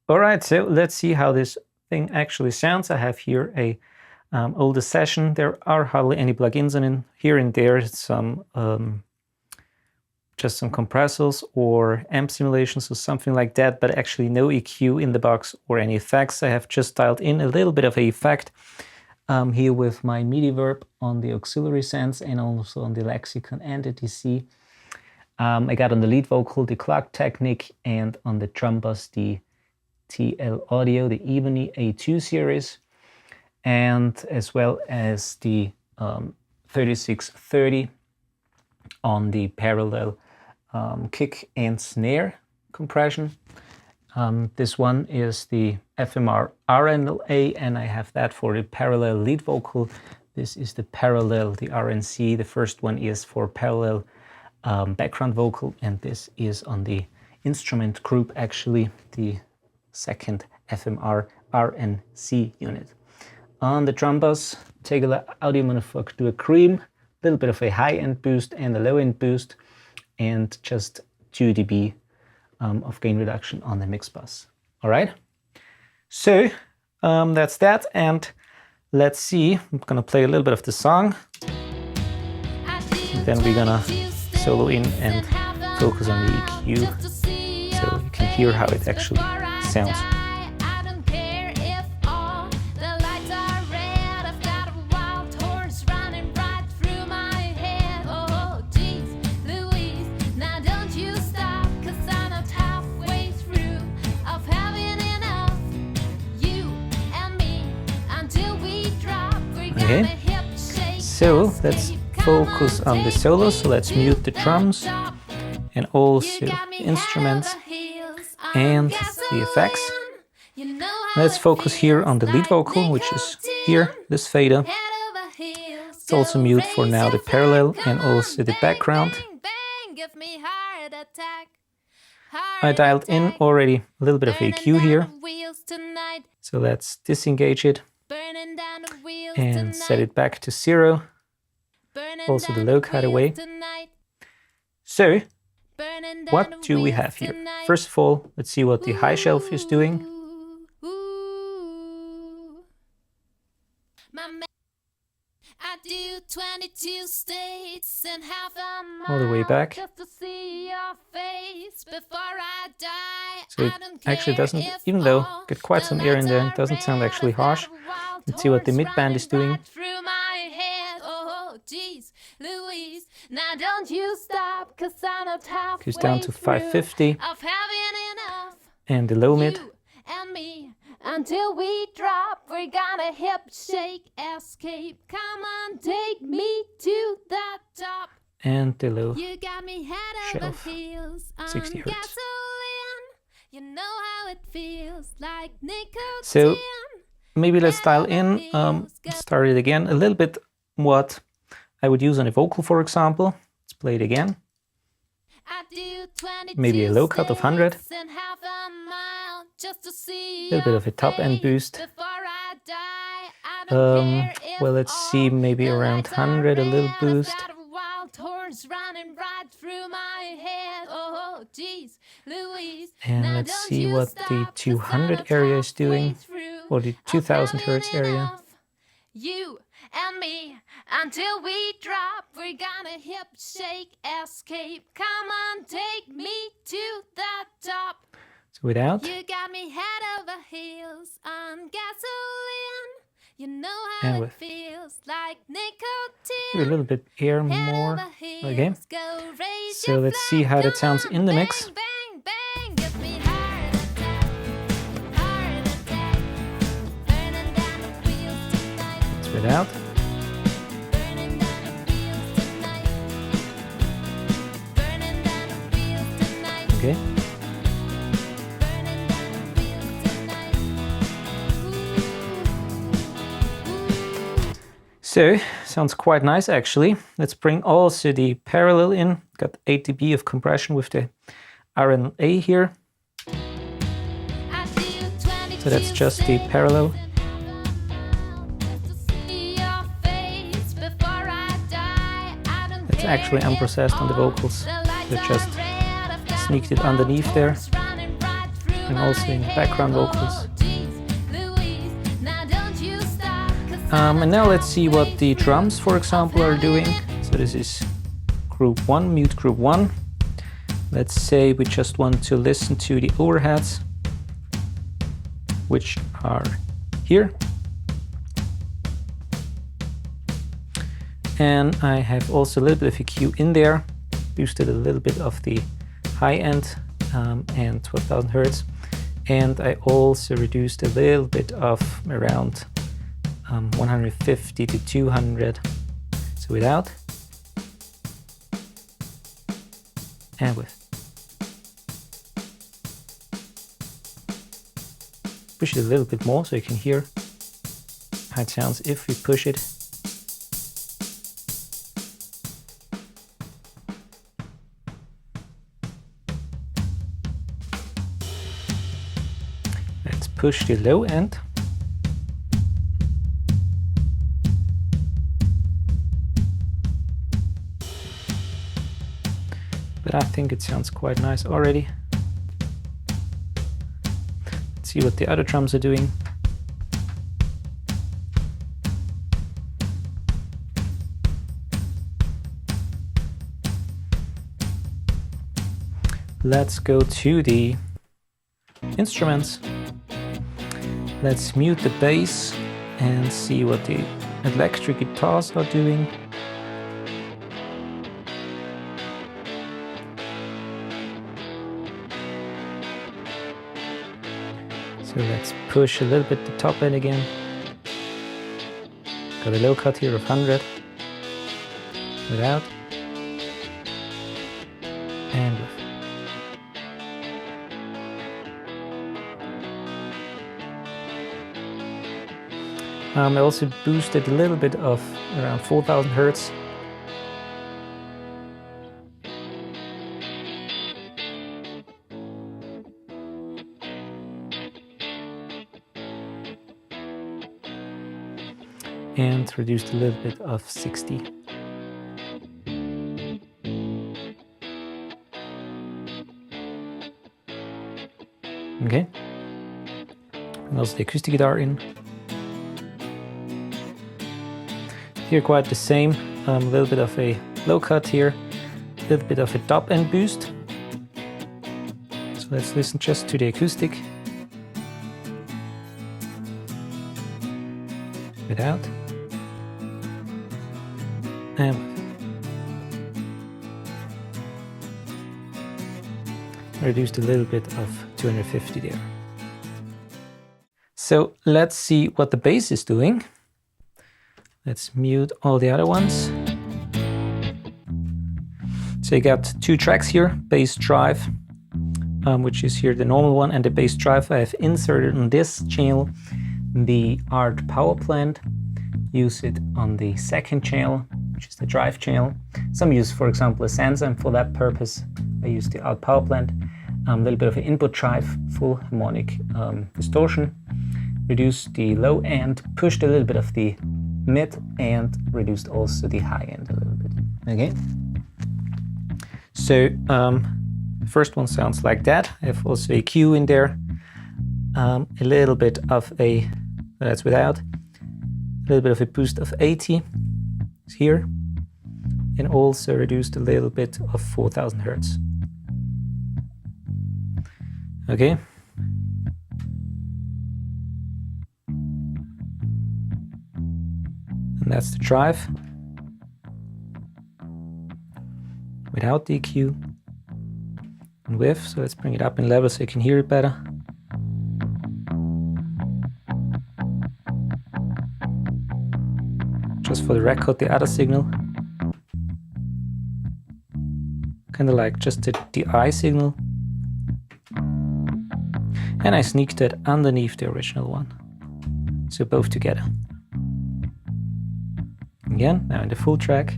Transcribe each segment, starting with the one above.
All right, so let's see how this thing actually sounds. I have here a older session. There are hardly any plugins in here and there, some just some compressors or amp simulations or something like that, but actually no EQ in the box or any effects. I have just dialed in a little bit of an effect here with my MIDI verb on the auxiliary sense and also on the lexicon and the DC. I got on the lead vocal the clock technique and on the drum bass the TL Audio, the Ebony A2 series, and as well as the 3630 on the parallel kick and snare compression. This one is the FMR RNLA, and I have that for the parallel lead vocal. This is the parallel, the RNC. The first one is for parallel background vocal, and this is on the instrument group, actually the second FMR RNC unit. On the drum bass, Tegeler Audio Manufacture Cream, a little bit of a high-end boost and a low-end boost, and just 2 dB of gain reduction on the mix bus. All right, so that's that, and let's see. I'm gonna play a little bit of the song, and then we're gonna solo in and focus on the EQ, so you can hear how it actually sounds. Okay, so let's focus on the solo. So let's mute the drums and also the instruments and the effects. Let's focus here on the lead vocal, which is here, this fader. Let's also mute for now the parallel and also the background. I dialed in already a little bit of EQ here, so let's disengage it and set it back to 0. Also the low cut away. So what do we have here? First of all, let's see what the high shelf is doing. I do 22 states and half a mile all the way back. Just to see your face before I die. So it actually doesn't, even though get quite some air in there, it doesn't sound actually harsh. Let's see what the mid band is doing. Now don't you stop, 'cause I'm not halfway Goes down to 550. of having enough. And the low mid. You and me, until we drop, we're gonna hip shake, escape. Come on, take me to the top. And the low You got me head over shelf, heels on 60 Hertz. gasoline. You know how it feels like nicotine. So maybe let's dial in, start it again, a little bit what I would use on a vocal, for example. Let's play it again. Maybe a low cut of 100. A little bit of a top end boost. Well, let's see, maybe around 100, a little boost. And let's see what the 200 area is doing, or the 2000 Hertz area. You and me, until we drop, we're gonna hip shake, escape. Come on, take me to the top. So without. You got me head over heels on gasoline. You know how And it with. feels like nicotine. A little bit air more. Okay. So let's see how that sounds in the mix. Bang, bang, give me heart attack, heart attack. Burning down the wheels tonight. It's without. Burning down the wheels tonight. Burning down the wheels tonight. Okay. Burning down the wheels tonight. Ooh. So, sounds quite nice actually. Let's bring also the parallel in. Got 8 dB of compression with the RNA here. So that's just the parallel. It's actually unprocessed on the vocals. So just sneaked it underneath there. and also in background vocals. And now let's see what the drums, for example, are doing. So this is group 1, mute group 1. Let's say we just want to listen to the overheads, which are here. And I have also a little bit of EQ in there, boosted a little bit of the high end and 12,000 Hertz. And I also reduced a little bit of around 150 to 200. So without and with. Push it a little bit more so you can hear how it sounds if we push it. Let's push the low end. But I think it sounds quite nice already. Let's see what the other drums are doing. Let's go to the instruments. Let's mute the bass and see what the electric guitars are doing. So let's push a little bit the top end again. Got a low cut here of 100. Without. And with. I also boosted a little bit of around 4,000 Hertz. And reduced a little bit of 60. Okay. And also the acoustic guitar in. Here quite the same, a little bit of a low cut here, a little bit of a top end boost. So let's listen just to the acoustic. Without. And reduced a little bit of 250 there. So let's see what the bass is doing. Let's mute all the other ones. So you got two tracks here, bass drive, which is here the normal one, and the bass drive I have inserted on this channel the Art Power Plant. Use it on the second channel, which is the drive channel. Some use, for example, a Sansa, and for that purpose I use the Art Power Plant. A little bit of an input drive, full harmonic distortion. Reduced the low end, pushed a little bit of the mid, and reduced also the high end a little bit. Okay. So the first one sounds like that. I have also a Q in there. A little bit of a, that's without, a little bit of a boost of 80 here, and also reduced a little bit of 4,000 Hertz. Okay. And that's the drive without the EQ and with. So let's bring it up in level so you can hear it better. Just for the record, the other signal, kind of like just the I signal, and I sneaked it underneath the original one, so both together. Again, now in the full track.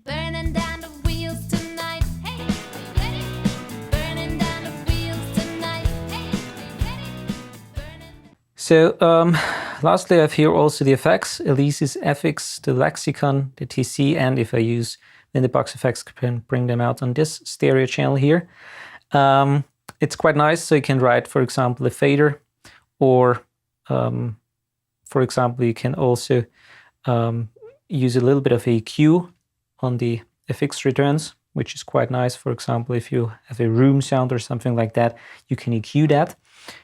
Burning down the wheels tonight. Hey, ready? Burning down the wheels tonight. Hey, ready? So lastly, I have here also the effects, Elise's FX, the Lexicon, the TC, and if I use then the box effects, can bring them out on this stereo channel here. it's quite nice. So you can write, for example, a fader, or for example, you can also use a little bit of EQ on the FX returns, which is quite nice. For example, if you have a room sound or something like that, you can EQ that.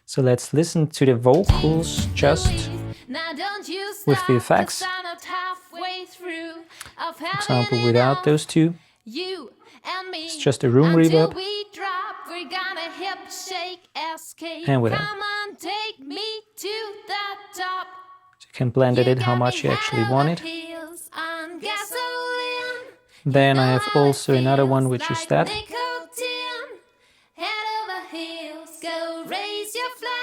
So let's listen to the vocals just with the effects. For example, without those two, it's just a room reverb. And with that. So you can blend it in how much you actually want it. Then I have also another one, which is that.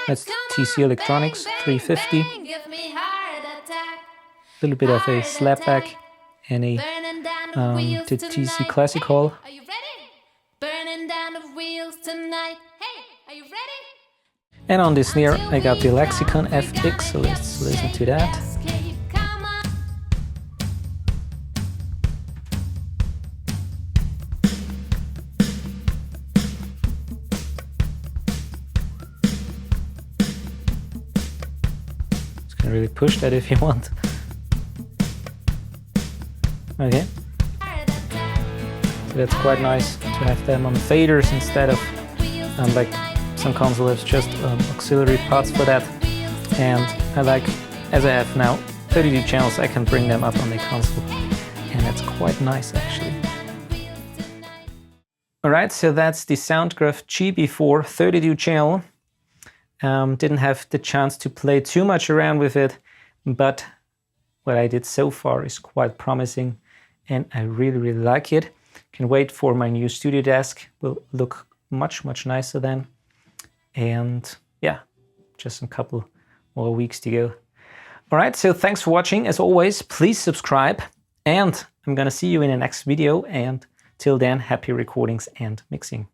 That's TC Electronics 350. A little bit of a slapback and a to TC Classic Hall. And on the snare I got the Lexicon FX, so let's listen to that. You can really push that if you want. Okay. So that's quite nice to have them on faders instead of like some consoles have just auxiliary pots for that. And I like, as I have now 32 channels, I can bring them up on the console, and that's quite nice actually. Alright, so that's the Soundcraft GB4 32 channel. Didn't have the chance to play too much around with it, but what I did so far is quite promising, and I really like it. Can wait for my new studio desk. Will look much nicer then. And yeah, just a couple more weeks to go. All right, so thanks for watching. As always, please subscribe, and I'm gonna see you in the next video. And till then, happy recordings and mixing.